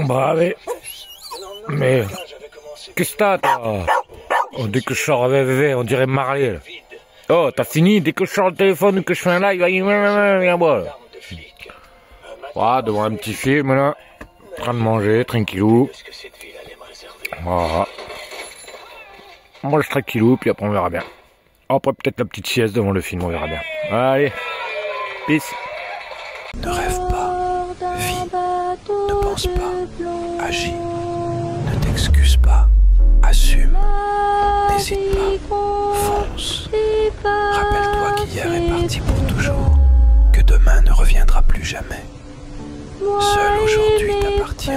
Bah ouais. Mais qu'est-ce que t'as, toi? Oh, dès que je sors avec VV, on dirait Marley. Là. Oh, t'as fini? Dès que je sors le téléphone, que je fais un live, viens voir. Voilà, devant un petit film, là. En train de manger, tranquillou. Voilà. On mange tranquillou, puis après on verra bien. Après peut-être la petite sieste devant le film, on verra bien. Allez, peace. Ne rêve pas, vis, ne pense pas, agis, ne t'excuse pas, assume, n'hésite pas, fonce. Rappelle-toi qu'hier est parti pour toujours, que demain ne reviendra plus jamais. Seul aujourd'hui t'appartient,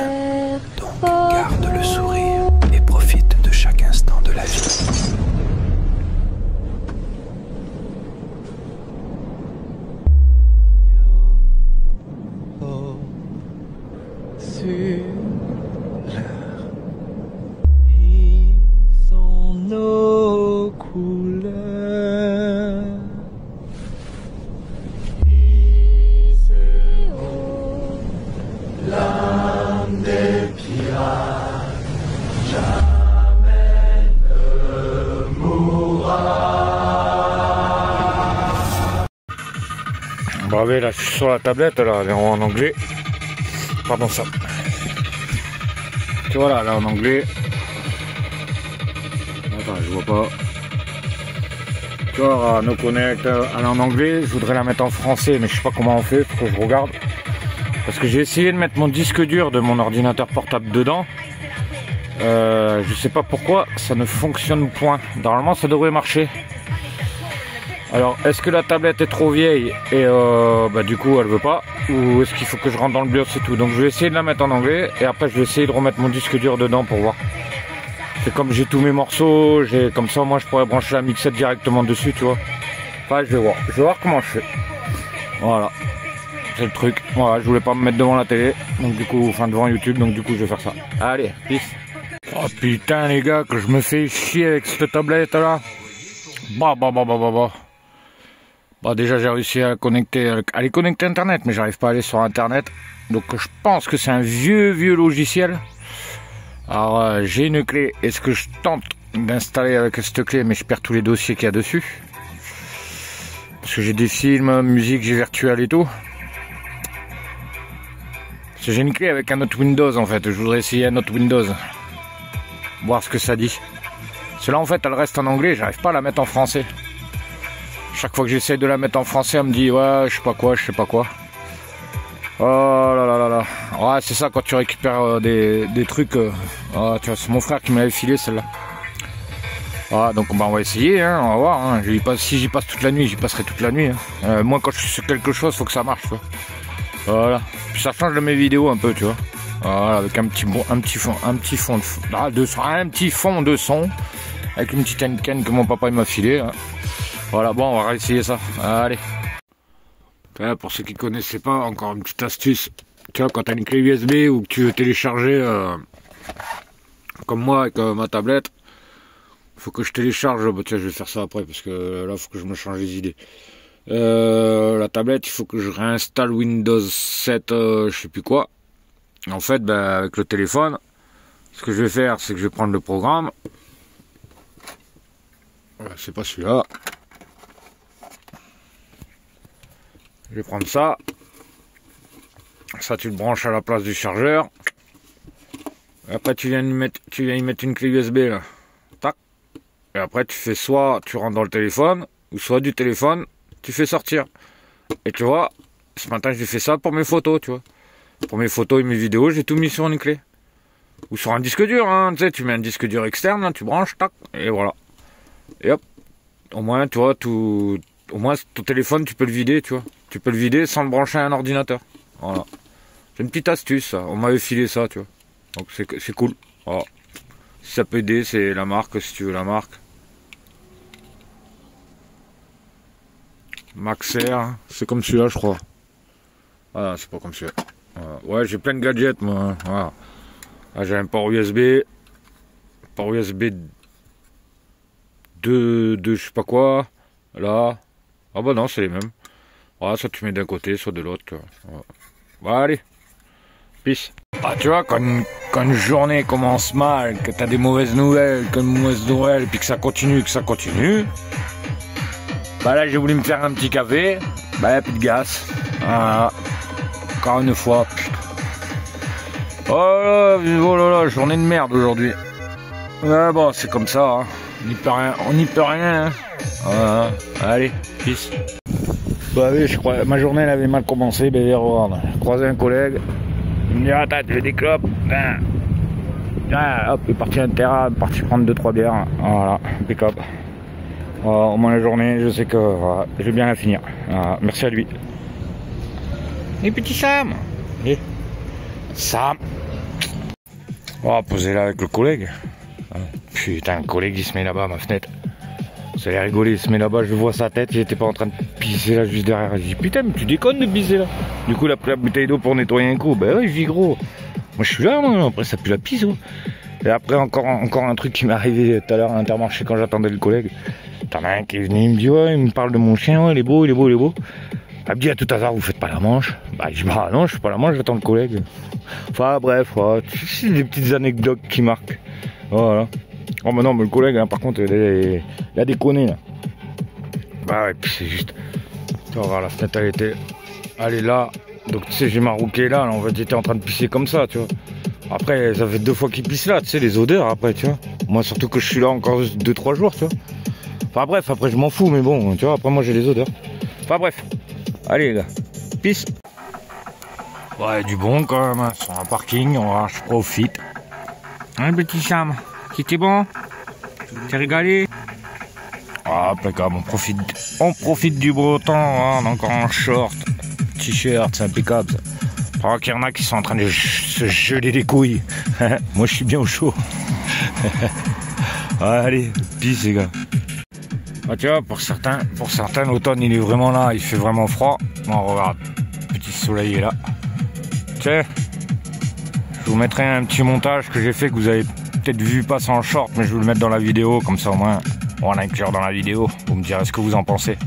donc garde le sourire et profite de chaque instant de la vie. Ils sont nos couleurs. L'âme des pirates jamais ne mourra. Bah ouais, là je suis sur la tablette, là, en anglais. Pardon ça. Tu vois là en anglais. Attends, je vois pas. Tu vois, No Connect, elle est en anglais. Je voudrais la mettre en français, mais je sais pas comment on fait, faut que je regarde. Parce que j'ai essayé de mettre mon disque dur de mon ordinateur portable dedans. Je sais pas pourquoi, ça ne fonctionne point. Normalement, ça devrait marcher. Alors, est-ce que la tablette est trop vieille et bah, du coup, elle veut pas? Ou est-ce qu'il faut que je rentre dans le BIOS et tout? Donc, je vais essayer de la mettre en anglais et après, je vais essayer de remettre mon disque dur dedans pour voir. C'est comme j'ai tous mes morceaux, comme ça, moi, je pourrais brancher la mixette directement dessus, tu vois. Enfin, je vais voir. Je vais voir comment je fais. Voilà. C'est le truc. Voilà, je voulais pas me mettre devant la télé, donc du coup, enfin devant YouTube, donc du coup, je vais faire ça. Allez, peace. Oh putain, les gars, que je me fais chier avec cette tablette là. Bah déjà j'ai réussi à aller connecter internet, mais j'arrive pas à aller sur internet. Donc je pense que c'est un vieux logiciel. Alors j'ai une clé. Est-ce que je tente d'installer avec cette clé, mais je perds tous les dossiers qu'il y a dessus. Parce que j'ai des films, musique, j'ai virtual et tout. Parce que j'ai une clé avec un autre Windows en fait. Je voudrais essayer un autre Windows. Voir ce que ça dit. Cela en fait elle reste en anglais, j'arrive pas à la mettre en français. Chaque fois que j'essaie de la mettre en français, elle me dit ouais, je sais pas quoi. Oh là là là là. Ouais, c'est ça quand tu récupères des trucs. Oh, tu vois, c'est mon frère qui m'avait filé celle-là. Ah, donc bah, on va essayer, hein, on va voir. Hein. Si j'y passe toute la nuit, j'y passerai toute la nuit. Hein. Moi, quand je suis sur quelque chose, faut que ça marche. Tu vois. Voilà. Puis ça change de mes vidéos un peu, tu vois. Voilà, avec un petit fond de son, avec une petite antenne que mon papa il m'a filé. Hein. Voilà, bon, on va réessayer ça. Allez. Pour ceux qui connaissaient pas, encore une petite astuce. Tu vois, quand tu as une clé USB ou que tu veux télécharger, comme moi avec ma tablette, faut que je télécharge. Bah, tiens, je vais faire ça après parce que là, faut que je me change les idées. La tablette, il faut que je réinstalle Windows 7, je sais plus quoi. En fait, bah, avec le téléphone, ce que je vais faire, c'est que je vais prendre le programme. Voilà, c'est pas celui-là. Je vais prendre ça. Ça, tu le branches à la place du chargeur. Et après, tu viens y mettre une clé USB là. Tac. Et après, tu fais soit tu rentres dans le téléphone, ou soit du téléphone, tu fais sortir. Et tu vois, ce matin, j'ai fait ça pour mes photos, tu vois. Pour mes photos et mes vidéos, j'ai tout mis sur une clé. Ou sur un disque dur, hein. Tu sais, tu mets un disque dur externe, là, tu branches, tac, et voilà. Et hop. Au moins, tu vois, au moins, ton téléphone, tu peux le vider, tu vois. Tu peux le vider sans le brancher à un ordinateur. Voilà. C'est une petite astuce, ça. On m'avait filé ça, tu vois. Donc, c'est cool. Voilà. Si ça peut aider, c'est la marque, si tu veux la marque. Maxer, c'est comme celui-là, je crois. Ah, c'est pas comme celui-là. Voilà. Ouais, j'ai plein de gadgets, moi. Voilà. Là, j'ai un port USB. Port USB 2, je sais pas quoi. Là. Ah bah non, c'est les mêmes. Voilà, soit tu mets d'un côté, soit de l'autre. Voilà. Bon, allez. Peace. Ah, tu vois, quand une journée commence mal, que t'as des mauvaises nouvelles, que une mauvaise nouvelle, puis que ça continue, bah là, j'ai voulu me faire un petit café, bah y'a plus de gaz. Voilà. Encore une fois. Oh là là, journée de merde aujourd'hui. Ouais, bon, c'est comme ça, hein. On n'y peut rien, hein. Voilà. Allez, peace. Bah oui, je crois, ma journée elle avait mal commencé, ben regarde. J'ai croisé un collègue, il me dit attends, tu veux des clopes? Hop, il est parti à un terrain, parti prendre 2-3 bières, voilà, impeccable. Au moins la journée, je sais que voilà, je vais bien la finir. Voilà, merci à lui. Et petit Sam. Et Sam. Oh, posez là avec le collègue. Putain, un collègue il se met là-bas à ma fenêtre. Vous allez rigoler, il se met là-bas, je vois sa tête, il était pas en train de pisser là juste derrière. Je dis putain, mais tu déconnes de pisser là. Du coup, il a pris la bouteille d'eau pour nettoyer un coup. Ben oui, je vis gros. Moi je suis là, moi. Après ça pue la pisse. Oh. Et après, encore un truc qui m'est arrivé tout à l'heure à Intermarché quand j'attendais le collègue. T'en as un qui est venu, il me dit ouais, il me parle de mon chien, ouais, il est beau. Il me dit à tout hasard, vous faites pas la manche? Bah je dis bah non, je fais pas la manche, j'attends le collègue. Enfin bref, ouais, c'est des petites anecdotes qui marquent. Voilà. Oh mais non, mais le collègue hein, par contre il a déconné là. Bah ouais, puis c'est juste. Tu vas voir, la fenêtre elle est là. Donc tu sais, j'ai marouqué là, en fait j'étais en train de pisser comme ça, tu vois. Après ça fait 2 fois qu'il pisse là, tu sais, les odeurs après, tu vois. Moi surtout que je suis là encore 2-3 jours, tu vois. Enfin bref, après je m'en fous, mais bon, tu vois, après moi j'ai les odeurs. Enfin bref, allez les gars, peace. Ouais, du bon quand même, hein. Sur un parking, je profite. Hein, petit Sam, c'était bon? T'es régalé? Ah, impeccable, on profite du beau temps, hein. On est encore en short, t-shirt, c'est impeccable ça. Alors qu'il y en a qui sont en train de se geler les couilles. Moi je suis bien au chaud. Allez, peace les gars. Ah, tu vois, pour certains, l'automne il est vraiment là, il fait vraiment froid. Bon, regarde, petit soleil est là. Tiens, je vous mettrai un petit montage que j'ai fait, que vous avez peut-être vu passer en short, mais je vais le mettre dans la vidéo, comme ça au moins on va l'inclure dans la vidéo. Vous me direz ce que vous en pensez.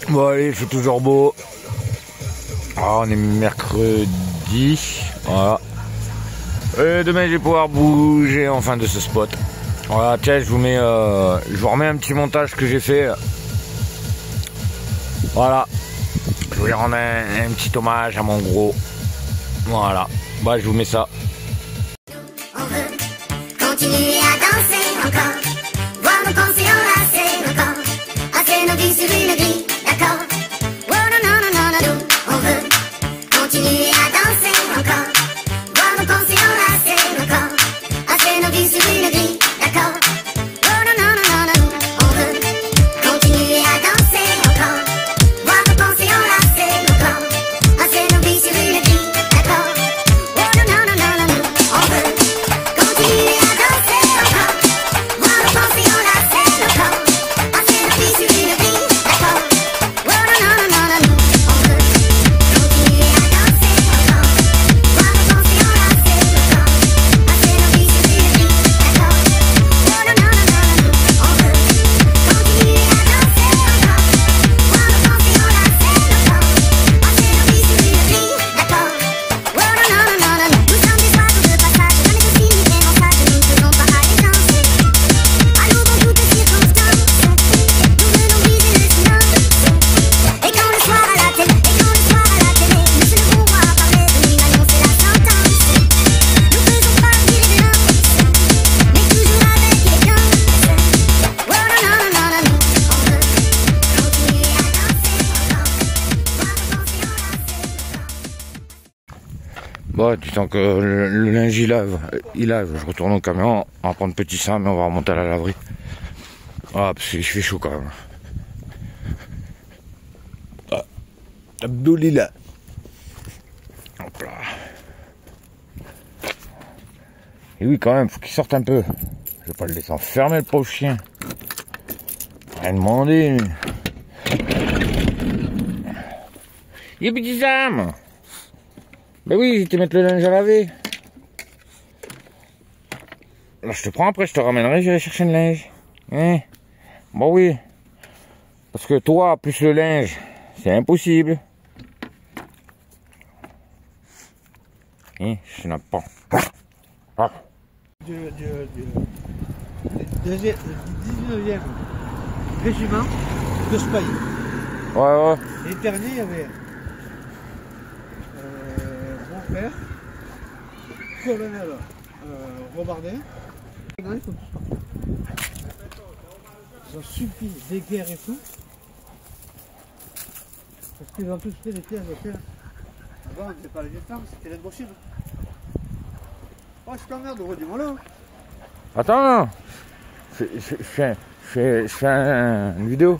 Bon allez, il fait toujours beau. Ah, on est mercredi. Voilà. Et demain je vais pouvoir bouger enfin de ce spot. Voilà, tiens, je vous remets un petit montage que j'ai fait. Voilà. Je voulais rendre un petit hommage à mon gros. Voilà. Bah je vous mets ça. On veut continuer à danser encore, voir nos pensées enlacées encore, passer nos vies sur une grille, d'accord? Oh non, non, non, non, non, non. On veut continuer à danser encore, voir nos pensées enlacées encore, passer nos vies sur une grille, d'accord? Oh non, non, non, non, non. On veut continuer à danser encore, voir nos pensées enlacées encore, passer nos vies sur une grille, d'accord? Oh non, non, non, non, non, non. On veut continuer à danser. Bon, du temps que le linge il lave, je retourne au camion, on va prendre Petit Sam et on va remonter à la laverie. Ah, parce qu'il fait chaud quand même. Ah, Abdoulila. Hop là. Et oui, quand même, faut qu'il sorte un peu. Je vais pas le laisser enfermer, le pauvre chien. Rien demandé. Et Petit Sam. Ben oui, je te mettre le linge à laver. Là, je te prends après, je te ramènerai, je vais chercher le linge. Hein? Bon oui. Parce que toi, plus le linge, c'est impossible. Hein? Je n'ai pas. Ah. Du 19e régiment de Spaye. Ouais. Et le dernier, il y avait mon père, colonel Robardet. Ils sont tous partis. Ils ont subi des guerres et tout. Parce qu'ils ont tous fait des pièces de terre. Avant, c'était pas le Vietnam, c'était l'Indochine. Oh, je t'emmerde, redis-moi là. Attends, je fais une vidéo.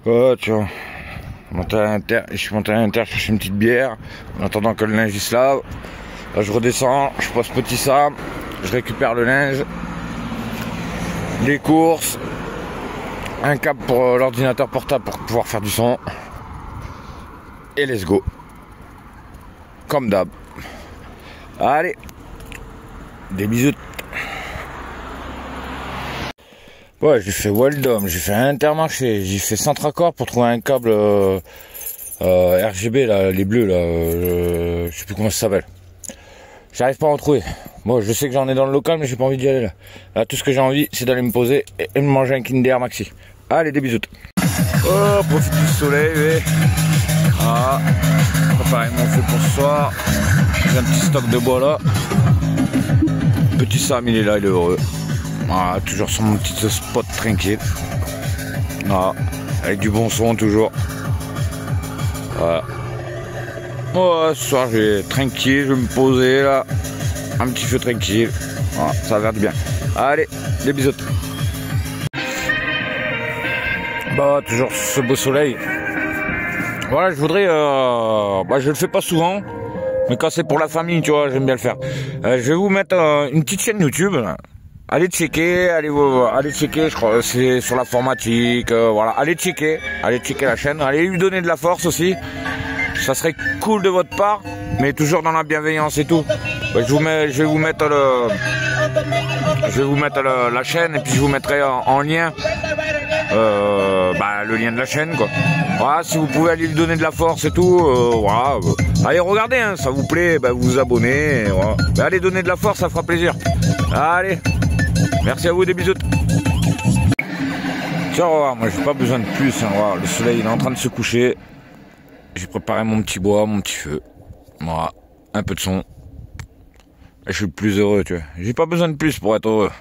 Oh, tu vois. Je suis monté à l'inter chercher une petite bière en attendant que le linge il se lave. Là, je redescends, je passe Petit Sam, je récupère le linge, les courses, un câble pour l'ordinateur portable pour pouvoir faire du son. Et let's go. Comme d'hab. Allez. Des bisous. Ouais, j'ai fait Weldom, j'ai fait Intermarché, j'ai fait Centracor pour trouver un câble RGB, là, les bleus, là, je sais plus comment ça s'appelle. J'arrive pas à en trouver. Bon, je sais que j'en ai dans le local, mais j'ai pas envie d'y aller là. Là, tout ce que j'ai envie, c'est d'aller me poser et me manger un Kinder Maxi. Allez, des bisous. Oh, profite du soleil, oui. Ah, préparer mon feu pour ce soir. J'ai un petit stock de bois là. Petit Sam, il est là, il est heureux. Ah, toujours sur mon petit spot tranquille. Ah, avec du bon son toujours. Voilà. Oh, ce soir, je vais tranquille, je vais me poser là. Un petit feu tranquille. Voilà, ça va faire du bien. Allez, des bisous. Bah, toujours ce beau soleil. Voilà, je voudrais... je le fais pas souvent. Mais quand c'est pour la famille, tu vois, j'aime bien le faire. Je vais vous mettre une petite chaîne YouTube. Allez checker, allez checker, je crois, c'est sur l'informatique, voilà. Allez checker la chaîne. Allez lui donner de la force aussi. Ça serait cool de votre part, mais toujours dans la bienveillance et tout. Bah, je vais vous mettre la chaîne et puis je vous mettrai en lien le lien de la chaîne, quoi. Voilà, si vous pouvez aller lui donner de la force et tout, voilà. Allez, regardez, hein, ça vous plaît, vous vous abonnez, voilà. Allez donner de la force, ça fera plaisir. Allez, merci à vous, des bisous. Tiens, revoir, moi j'ai pas besoin de plus, hein, voilà, le soleil il est en train de se coucher. J'ai préparé mon petit bois, mon petit feu. Voilà, un peu de son. Et je suis le plus heureux, tu vois. J'ai pas besoin de plus pour être heureux.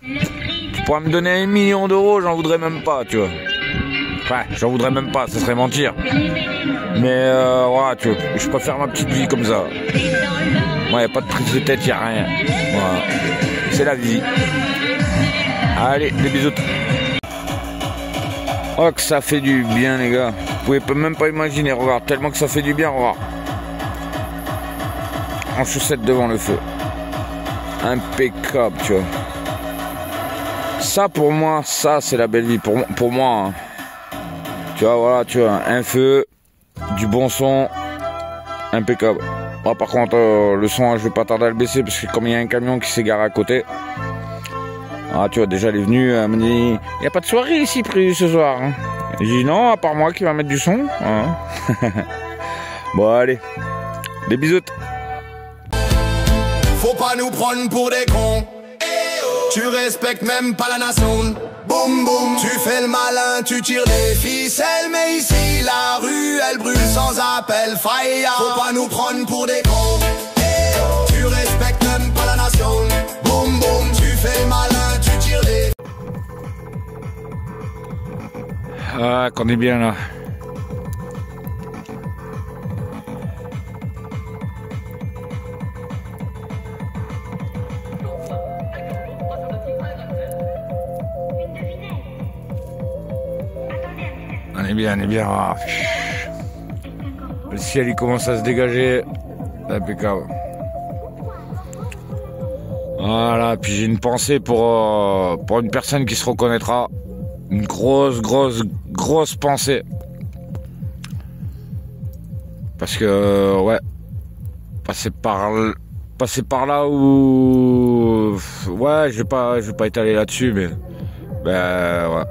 Tu pourrais me donner 1 million d'euros, j'en voudrais même pas, tu vois. Enfin, j'en voudrais même pas, ça serait mentir. Mais voilà, tu vois, je préfère ma petite vie comme ça. Moi, y a pas de prise de tête, y a rien. Voilà. C'est la vie. Allez, des bisous. Oh, que ça fait du bien, les gars. Vous pouvez même pas imaginer, regarde, tellement que ça fait du bien, regarde. En chaussettes devant le feu. Impeccable, tu vois. Ça, pour moi, ça, c'est la belle vie. Pour moi, hein. Tu vois, voilà, tu vois, un feu, du bon son, impeccable. Bon, par contre, le son, je vais pas tarder à le baisser, parce que comme il y a un camion qui s'est garé à côté, ah, tu vois, déjà, elle est venue, elle me dit, il n'y a pas de soirée ici prévue ce soir. Hein. J'ai dit, non, à part moi qui va mettre du son. Hein. Bon, allez, des bisous. Faut pas nous prendre pour des cons. Tu respectes même pas la nation. Boum boum, tu fais le malin, tu tires des ficelles. Mais ici la rue elle brûle sans appel. Fire. Faut pas nous prendre pour des cons. Tu respectes même pas la nation. Boum boum, tu fais le malin, tu tires des... Ah, qu'on est bien là. on est bien, on est bien. Ah. Le ciel il commence à se dégager. Impeccable. Voilà, puis j'ai une pensée pour une personne qui se reconnaîtra. Une grosse pensée. Parce que ouais, passer par là où ouais, je vais pas étaler là-dessus, mais ben ouais.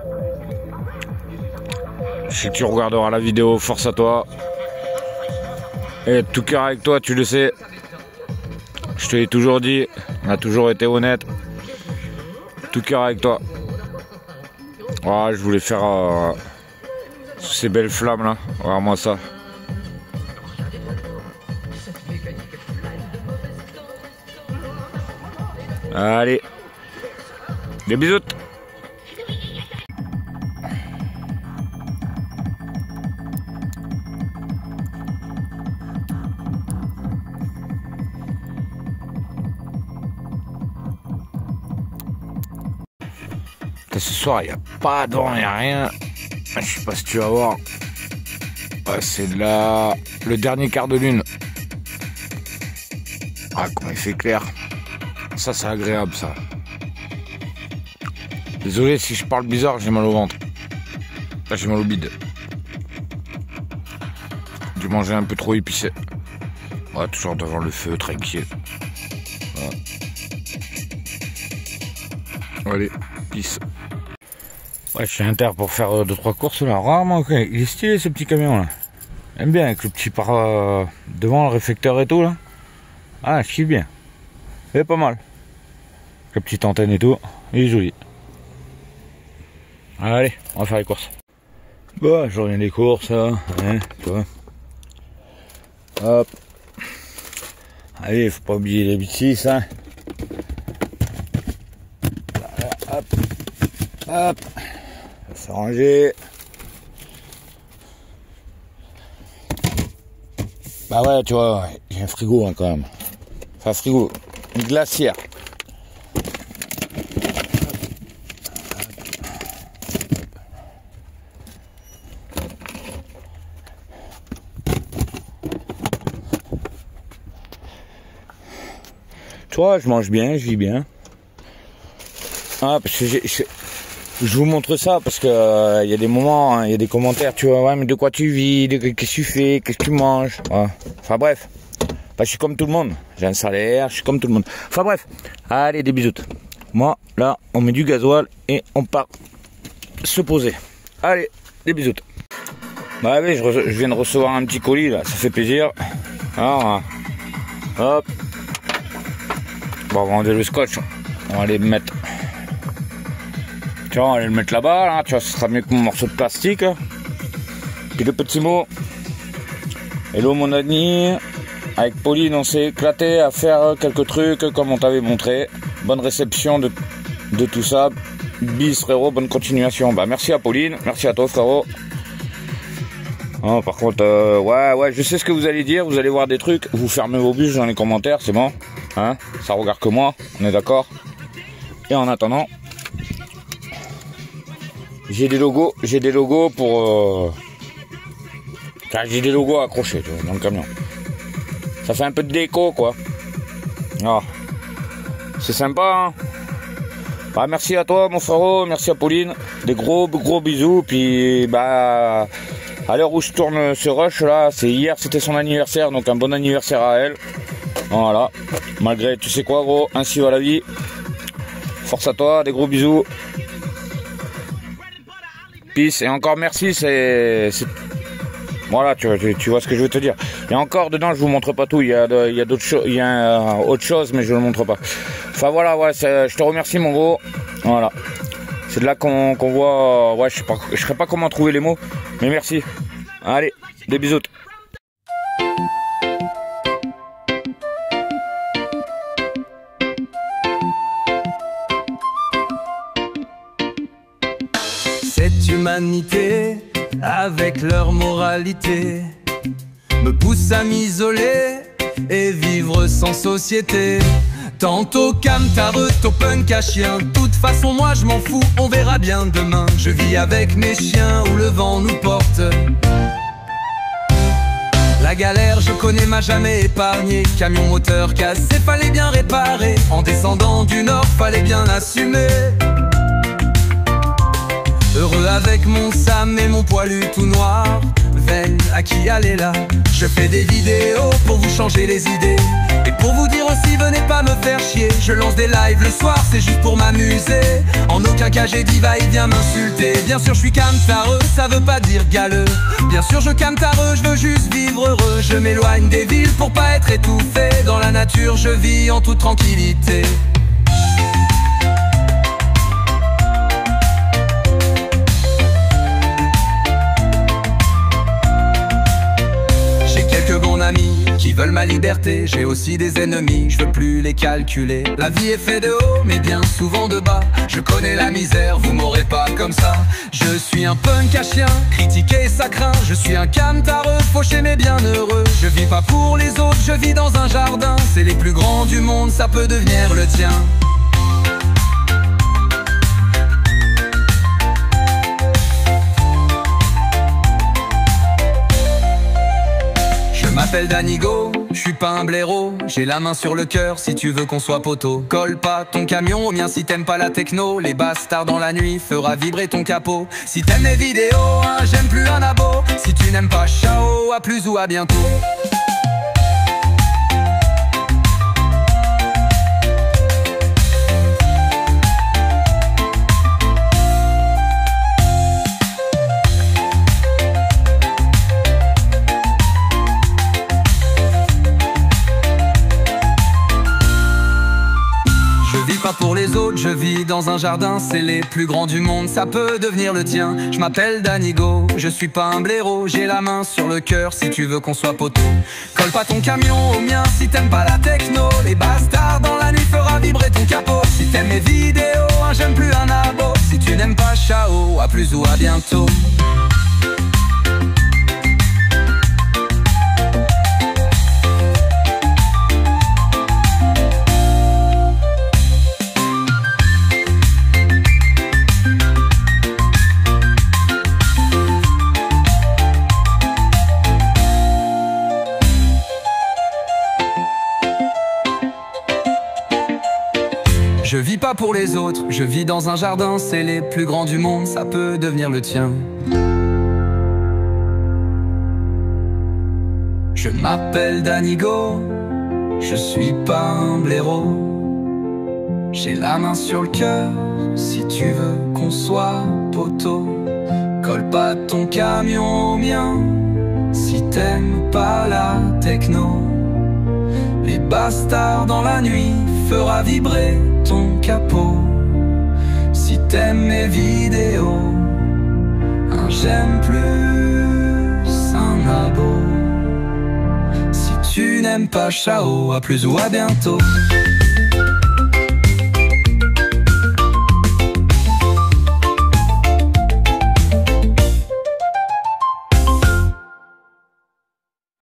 Je sais que tu regarderas la vidéo, force à toi. Et tout cœur avec toi, tu le sais. Je te l'ai toujours dit, on a toujours été honnête. Tout cœur avec toi. Voilà, je voulais faire ces belles flammes là. Regarde-moi ça. Allez. Des bisous. Ce soir, il n'y a pas de vent, il n'y a rien. Je sais pas si tu vas voir. Ouais, c'est là le dernier quart de lune. Ah, comment il fait clair. Ça, c'est agréable, ça. Désolé si je parle bizarre, j'ai mal au ventre. Là, j'ai mal au bide. J'ai mangé un peu trop épicé. Ouais, toujours devant le feu, tranquille. Ouais. Allez, peace. Ouais, je suis inter pour faire 2-3 courses là. Rarement, okay. Il est stylé ce petit camion là. J'aime bien avec le petit devant le réflecteur et tout là. Ah, je kiffe bien. Il est pas mal. La petite antenne et tout. Il est joli. Allez, on va faire les courses. Bon, je reviens des courses là. Ouais, tu vois. Hop. Allez, faut pas oublier les bêtises, hein. Voilà, hop. Hop. Ça ranger. Bah ouais, tu vois, j'ai un frigo hein, quand même. Enfin, frigo, une glacière. Tu vois, je mange bien, je vis bien. Ah, parce que je vous montre ça parce que il y a des moments, il y a des commentaires, tu vois, ouais, mais de quoi tu vis, qu'est-ce que tu fais, qu'est-ce que tu manges. Ouais. Enfin bref, bah, je suis comme tout le monde. J'ai un salaire, je suis comme tout le monde. Enfin bref, allez, des bisous. Moi, là, on met du gasoil et on part se poser. Allez, des bisous. Bah oui, je viens de recevoir un petit colis là, ça fait plaisir. Alors, hop. Bon, on va enlever le scotch, on va aller le mettre. Tu vois, on va aller le mettre là-bas, là. Tu vois, ce sera mieux que mon morceau de plastique. Puis le petit mot. Hello mon ami. Avec Pauline, on s'est éclaté à faire quelques trucs comme on t'avait montré. Bonne réception de tout ça. Bis frérot, bonne continuation. Bah merci à Pauline, merci à toi frérot. Oh, par contre, ouais, je sais ce que vous allez dire. Vous allez voir des trucs. Vous fermez vos bûches dans les commentaires, c'est bon. Hein, ça regarde que moi, on est d'accord. Et en attendant, j'ai des logos pour j'ai des logos accrochés tu vois, dans le camion. Ça fait un peu de déco quoi. Oh. C'est sympa hein. Bah, merci à toi mon frérot, merci à Pauline. Des gros bisous. Puis bah à l'heure où je tourne ce rush là, c'est hier c'était son anniversaire, donc un bon anniversaire à elle. Voilà. Malgré tu sais quoi gros, ainsi va la vie. Force à toi, des gros bisous. Peace et encore merci, c'est... Voilà, tu vois ce que je veux te dire. Et encore dedans, je vous montre pas tout. Il y a d'autres choses, il y a autre chose, mais je ne le montre pas. Enfin voilà, ouais, je te remercie mon gros. Voilà. C'est de là qu'on voit. Ouais, je sais pas comment trouver les mots, mais merci. Allez, des bisous. Cette humanité, avec leur moralité, me pousse à m'isoler et vivre sans société. Tantôt camtar, tantôt punk à chien. Toute façon moi je m'en fous, on verra bien demain. Je vis avec mes chiens où le vent nous porte. porte. La galère je connais m'a jamais épargné. Camion moteur cassé, fallait bien réparer. En descendant du nord, fallait bien assumer. Heureux avec mon Sam et mon poilu tout noir. Veille à qui aller là. Je fais des vidéos pour vous changer les idées. Et pour vous dire aussi, venez pas me faire chier. Je lance des lives le soir, c'est juste pour m'amuser. En aucun cas j'ai dit va et viens m'insulter. Bien sûr je suis camtareux, ça veut pas dire galeux. Bien sûr je camtareux, je veux juste vivre heureux. Je m'éloigne des villes pour pas être étouffé. Dans la nature je vis en toute tranquillité. Amis qui veulent ma liberté, j'ai aussi des ennemis, je veux plus les calculer. La vie est faite de haut, mais bien souvent de bas. Je connais la misère, vous m'aurez pas comme ça. Je suis un punk à chien, critiqué ça craint. Je suis un camtareux, fauché mais bien heureux. Je vis pas pour les autres, je vis dans un jardin. C'est les plus grands du monde, ça peut devenir le tien. Je m'appelle Danigo, je suis pas un blaireau. J'ai la main sur le cœur si tu veux qu'on soit poteau. Colle pas ton camion au mien si t'aimes pas la techno. Les bastards dans la nuit fera vibrer ton capot. Si t'aimes mes vidéos, hein, j'aime plus un abo. Si tu n'aimes pas, ciao, à plus ou à bientôt. Pas pour les autres, je vis dans un jardin. C'est les plus grands du monde, ça peut devenir le tien. Je m'appelle Danigo, je suis pas un blaireau. J'ai la main sur le cœur si tu veux qu'on soit poteau. Colle pas ton camion au mien si t'aimes pas la techno. Les bastards dans la nuit fera vibrer ton capot. Si t'aimes mes vidéos, hein, j'aime plus un abo. Si tu n'aimes pas, ciao, à plus ou à bientôt. Je vis pas pour les autres, je vis dans un jardin. C'est les plus grands du monde, ça peut devenir le tien. Je m'appelle Danigo, je suis pas un blaireau. J'ai la main sur le cœur, si tu veux qu'on soit poteau. Colle pas ton camion au mien, si t'aimes pas la techno. Les bastards dans la nuit fera vibrer ton capot. Si t'aimes mes vidéos, un j'aime plus un abo. Si tu n'aimes pas, ciao, à plus ou à bientôt.